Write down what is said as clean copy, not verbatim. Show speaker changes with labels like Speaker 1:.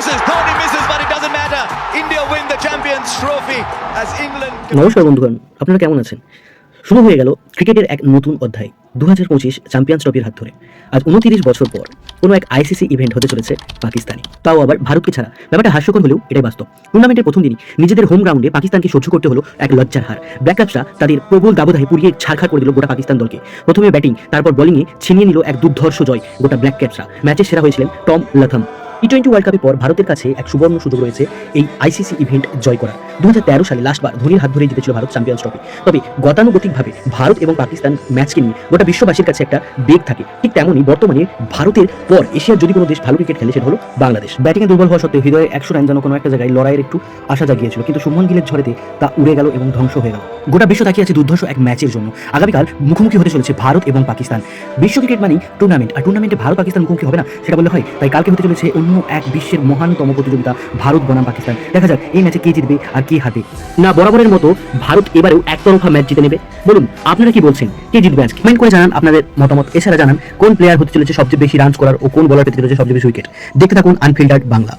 Speaker 1: Dhoni misses, but it doesn't matter. India win the Champions Trophy as England.
Speaker 2: নমস্কার বন্ধুগণ, আপনারা কেমন আছেন? শুরু হয়ে গেল ক্রিকেটের এক নতুন অধ্যায় 2025 চ্যাম্পিয়ন্স ট্রফির হাত ধরে। আজ 29 বছর পর কোনো এক আইসিসি ইভেন্ট হতে চলেছে পাকিস্তানে, তাও আবার ভারতকে ছাড়া। ব্যাপারটা হাস্যকর হলেও এটাই বাস্তব। টুর্নামেন্টের প্রথম দিনই নিজেদের হোম গ্রাউন্ডে পাকিস্তানকে সহ্য করতে হলো এক লজ্জার হার। ব্ল্যাক ক্যাপসরা তাদের প্রবল দাবদাহে পুড়িয়ে ছারখার করে দিল গোটা পাকিস্তান দলকে। প্রথমে ব্যাটিং, তারপর বোলিংয়ে ছিনিয়ে নিল এক দুর্ধর্ষ জয় গোটা ব্ল্যাক ক্যাপসরা। ম্যাচের সেরা হয়েছিলেন টম লাথম। টি-20 ওয়ার্ল্ড কাপের পর ভারতের কাছে এক সুবর্ণ সুযোগ রয়েছে এই আইসিসি ইভেন্ট জয় করার। 2013 সালে লাস্টবার ধোনির হাত ধরেই জিতেছিল ভারত চ্যাম্পিয়ন্স ট্রফি। তবে গতানুগতিকভাবে ভারত এবং পাকিস্তান ম্যাচকে নিয়ে গোটা বিশ্ববাসীর কাছে একটা বেগ থাকে। ঠিক তেমনই বর্তমানে ভারতের পর এশিয়ার যদি কোনো দেশ ভালো ক্রিকেট খেলে সেটা হলো বাংলাদেশ। ব্যাটিংয়ে দুর্বল হওয়া সত্ত্বেও হৃদয়ে 100 রান যেন কোনো একটা জায়গায় লড়াইয়ের একটু আশা জাগিয়েছিল, কিন্তু শুভমন গিলের ঝড়েতে তা উড়ে গেল এবং ধ্বংস হয়ে গেল। গোটা বিশ্ব তাকিয়ে আছে দুর্ধর্ষ এক ম্যাচের জন্য। আগামীকাল মুখোমুখি হতে চলেছে ভারত এবং পাকিস্তান। বিশ্ব ক্রিকেট মানেই টুর্নামেন্ট, আর টুর্নামেন্টে ভারত পাকিস্তান মুখোমুখি হবে না সেটা বললে হয়। তাই কালকে হতে চলেছে অন্য এক বিশ্বের মহানতম প্রতিযোগিতা, ভারত বনাম পাকিস্তান। দেখা যাক এই ম্যাচে কে জিতবে আর কে হারবে। না বরাবরের মতো ভারত এবারেও একতরফা ম্যাচ জিতে নেবে? বলুন আপনারা কি বলছেন, কে জিতবে আজকে? কমেন্ট করে জানান আপনাদের মতামত। এছাড়া জানান কোন প্লেয়ার হতে চলেছে সবচেয়ে বেশি রান করার ও কোন বলার পেতে চলেছে সবচেয়ে বেশি উইকেট। দেখতে থাকুন আনফিল্টার্ড বাংলা।